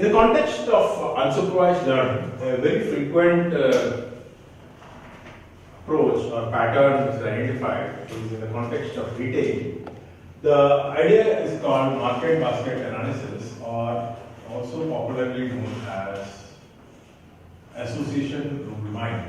In the context of unsupervised learning, a very frequent approach or pattern is identified is in the context of retail. The idea is called market basket analysis, or also popularly known as association rule mining.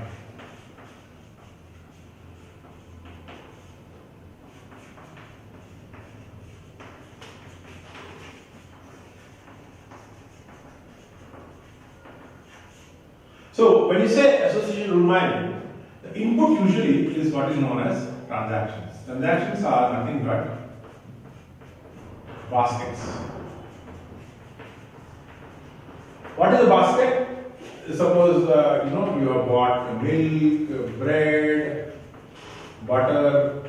So when you say association rule mining, the input usually is what is known as transactions. Transactions are nothing but baskets. What is a basket? Suppose you have bought milk, bread, butter,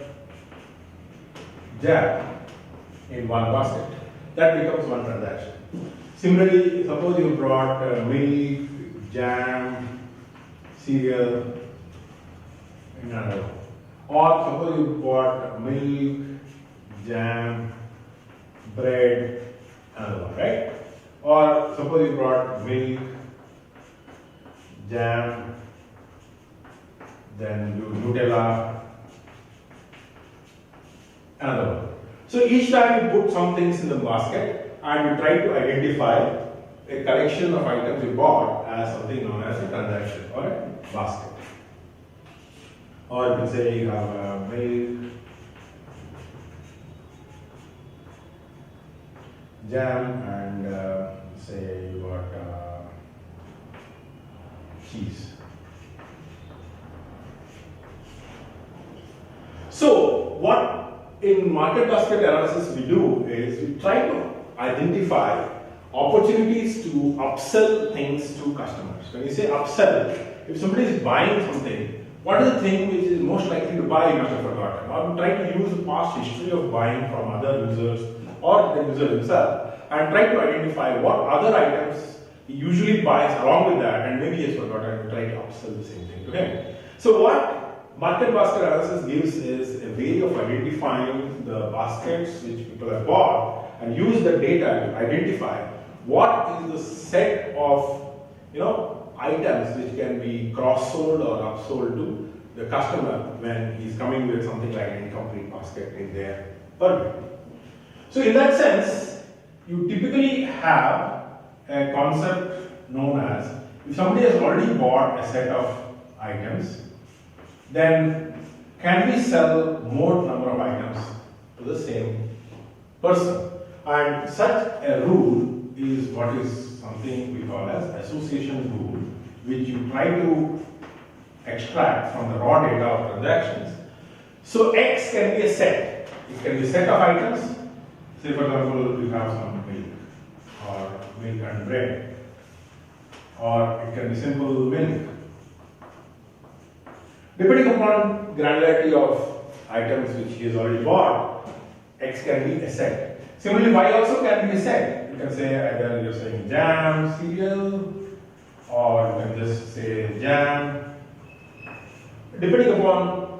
jam in one basket. That becomes one transaction. Similarly, suppose you brought milk, jam, cereal in another one. Or suppose you bought milk, jam, bread, another one, right? Or suppose you brought milk, jam, then Nutella, another one. So each time you put some things in the basket and you try to identify a collection of items you bought as something known as a transaction or a basket. Or you can say you have milk, jam, and say you got cheese. So what in market basket analysis we do is we try to identify opportunities to upsell things to customers. When you say upsell, if somebody is buying something, what is the thing which is most likely to buy you must have forgotten? Or we try to use the past history of buying from other users or the user himself and try to identify what other items he usually buys along with that, and maybe he has forgotten and try to upsell the same thing to him. So what market basket analysis gives is a way of identifying the baskets which people have bought and use the data to identify what is the set of items which can be cross-sold or upsold to the customer when he's coming with something like an incomplete basket in their purview. So in that sense, you typically have a concept known as, if somebody has already bought a set of items, then can we sell more number of items to the same person? And such a rule is what is something we call as association rule, which you try to extract from the raw data of transactions. So X can be a set. It can be a set of items. Say for example, you have some milk or milk and bread, or it can be simple milk. Depending upon granularity of items which he has already bought, X can be a set. Similarly, Y also can be a set. You can say either you're saying jam, cereal, or you can just say jam. Depending upon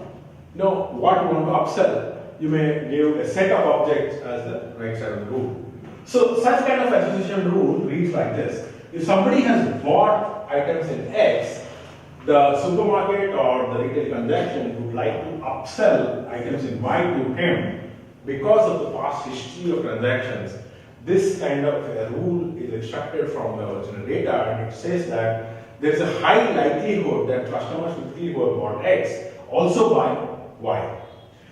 what you want to upsell, you may give a set of objects as the right side of the rule. So such kind of association rule reads like this. If somebody has bought items in X, the supermarket or the retail transaction would like to upsell items in Y to him because of the past history of transactions. This kind of a rule is extracted from the original data, and it says that there is a high likelihood that customers typically who have bought X also buy Y.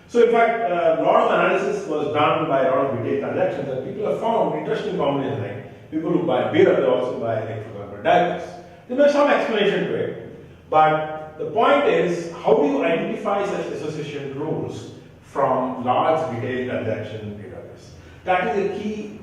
So in fact, a lot of analysis was done by a lot of retail transactions, and people have found interesting combinations, like people who buy beer, they also buy, like, for example, diapers. There may be some explanation to it, but the point is, how do you identify such association rules from large retail transaction database? That is a key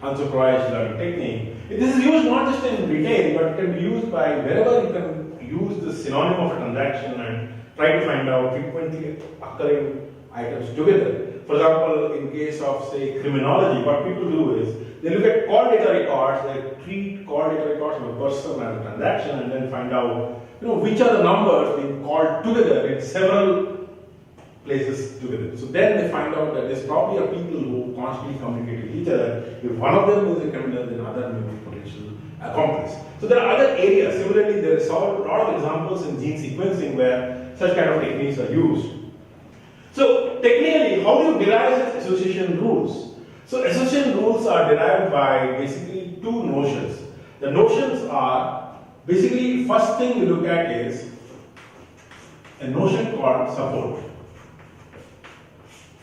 unsupervised learning technique. This is used not just in retail, but it can be used by wherever you can use the synonym of a transaction and try to find out frequently occurring items together. For example, in case of, say, criminology, what people do is they look at call data records, they treat call data records of a person as a transaction, and then find out which are the numbers being called together in several places together. So then they find out that there's probably a people who constantly communicate with each other. If one of them is a criminal, then other may be potential accomplish. So there are other areas. Similarly, there is a lot of examples in gene sequencing where such kind of techniques are used. So technically, how do you derive such association rules? So association rules are derived by basically two notions. The notions are basically first thing you look at is a notion called support.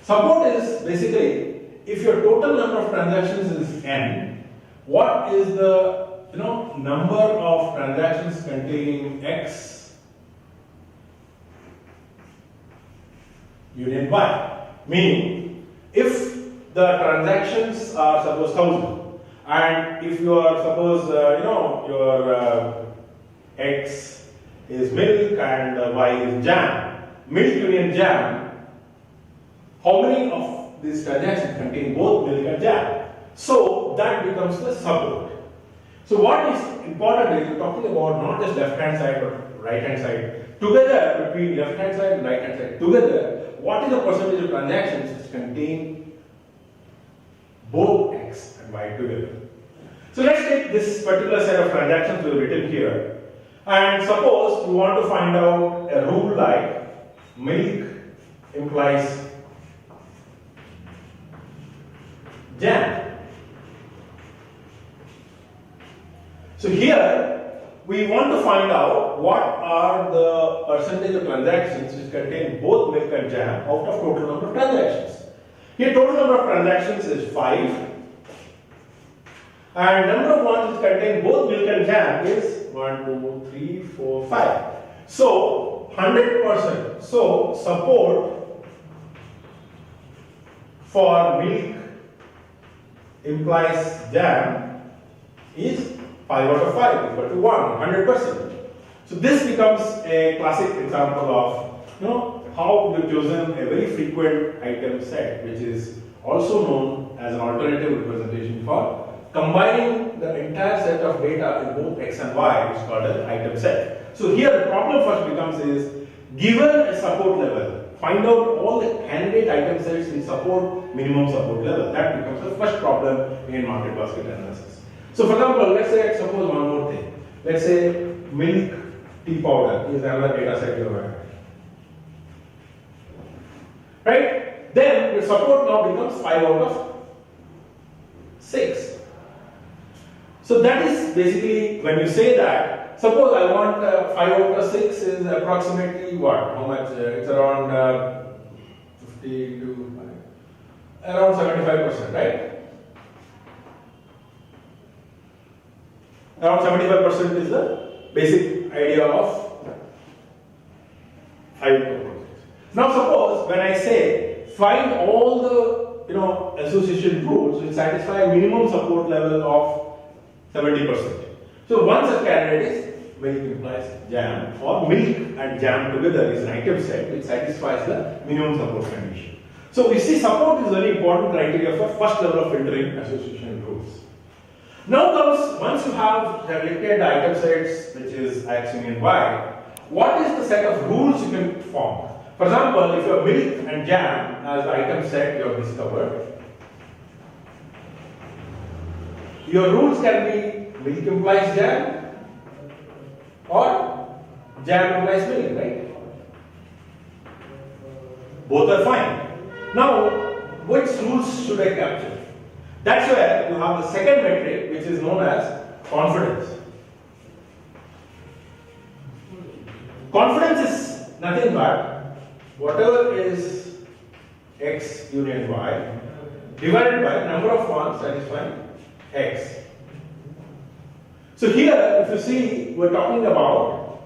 Support is basically if your total number of transactions is n, what is the number of transactions containing x union y? Meaning, if the transactions are suppose 1000, and if you are suppose your x is milk and y is jam, milk union jam, how many of these transactions contain both milk and jam? So that becomes the support. So what is important is you're talking about not just left hand side but right hand side. Together, between left hand side and right hand side, together, what is the percentage of transactions which contain both x and y together? So let's take this particular set of transactions we've written here. And suppose you want to find out a rule like milk implies jam. So here we want to find out what are the percentage of transactions which contain both milk and jam out of total number of transactions. Here total number of transactions is 5 and number of ones which contain both milk and jam is 1, 2, 3, 4, 5. So 100%. So support for milk implies jam is 5 out of 5 equal to 1, 100%. So this becomes a classic example of how you've chosen a very frequent item set, which is also known as an alternative representation for combining the entire set of data in both x and y, which is called an item set. So here the problem first becomes is, given a support level, find out all the candidate item sets which support minimum support level. That becomes the first problem in market basket analysis. So for example, let's say, suppose one more thing. Let's say milk tea powder is another data set you have. Right? Then the support now becomes 5 out of 6. So that is basically when you say that, suppose I want 5 out of 6 is approximately what? How much? It's around 50 to around 75%, right? Around 75% is the basic idea of 5 out of 6. Now suppose when I say find all the association rules which satisfy a minimum support level of 70%. So one such candidate is milk implies jam, or milk and jam together is an item set which satisfies the minimum support condition. So we see support is very important criteria for first level of filtering association rules. Now comes, once you have selected the item sets which is x union y, what is the set of rules you can form? For example, if you have milk and jam as the item set you have discovered, your rules can be milk implies jam or jam implies milk, right? Both are fine. Now, which rules should I capture? That's where you have the second metric which is known as confidence. Confidence is nothing but whatever is x union y divided by number of ones satisfying x. So here if you see we're talking about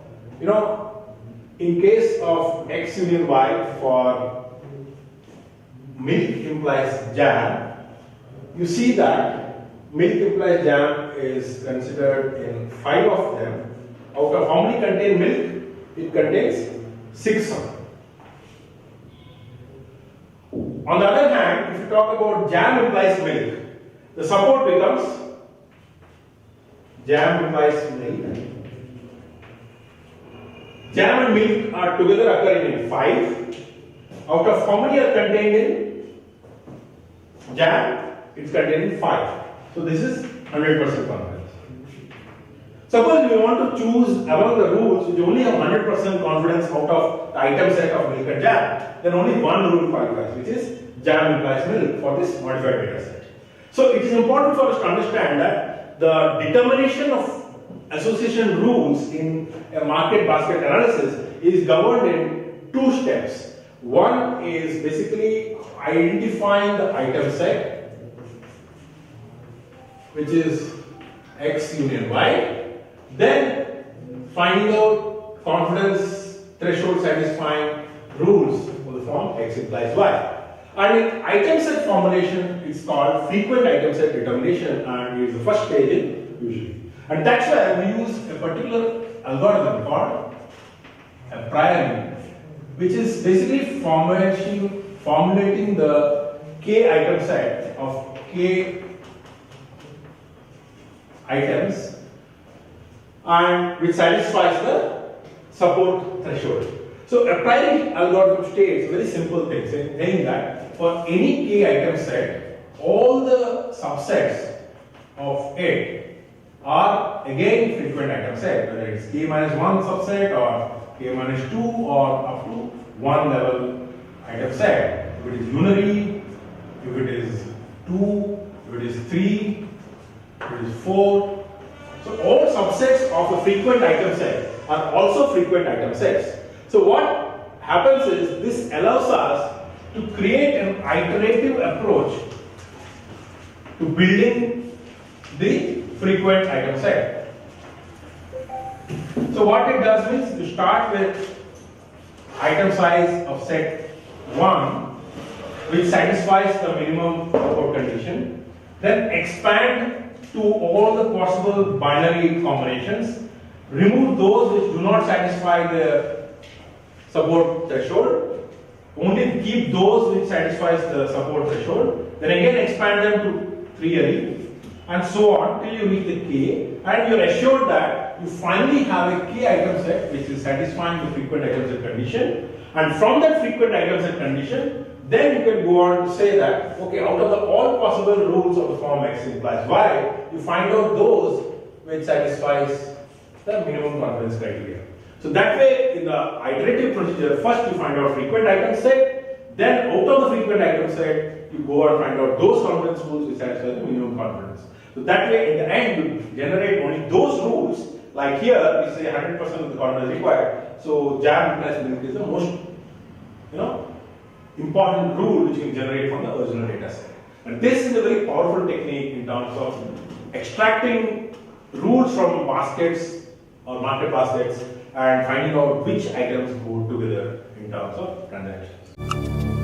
in case of x union y for milk implies jam, you see that milk implies jam is considered in 5 of them. Out of how many contain milk? It contains 6 of them. On the other hand, if you talk about jam implies milk, the support becomes jam implies milk. Jam and milk are together occurring in 5. Out of how many are contained in jam? It's contained in 5. So this is 100% confidence. Suppose we want to choose among the rules which only have 100% confidence out of the item set of milk and jam, then only one rule qualifies, which is jam implies milk for this modified data set. So it is important for us to understand that the determination of association rules in a market basket analysis is governed in two steps. One is basically identifying the item set, which is X union Y, then finding out confidence threshold satisfying rules for the form X implies Y. And in item set formulation, it's called frequent item set determination, and it is the first stage in usually. And that's why we use a particular algorithm called a prior, which is basically formulating the K item set of K items and which satisfies the support threshold. So a priori algorithm states very simple thing, saying that for any K item set, all the subsets of it are again frequent item set, whether it's K minus 1 subset or K minus 2 or up to 1 level item set. If it is unary, if it is 2, if it is 3, if it is 4. So all subsets of a frequent item set are also frequent item sets. So what happens is this allows us to create an iterative approach to building the frequent item set. So what it does means you start with item size of set 1, which satisfies the minimum support condition, then expand to all the possible binary combinations, remove those which do not satisfy the support threshold, only keep those which satisfies the support threshold, then again expand them to 3 array, and so on till you reach the K, and you are assured that you finally have a K item set which is satisfying the frequent item set condition, and from that frequent item set condition, then you can go on to say that, okay, out of the all possible rules of the form X implies Y, you find out those which satisfies the minimum confidence criteria. So that way, in the iterative procedure, first you find out frequent item set, then out of the frequent item set, you go and find out those confidence rules which satisfy the minimum confidence. So that way, in the end, you generate only those rules. Like here, we say 100% of the confidence required. So jam implies milk is the most, important rule which you can generate from the original data set. And this is a very powerful technique in terms of extracting rules from baskets or market baskets and finding out which items go together in terms of transactions.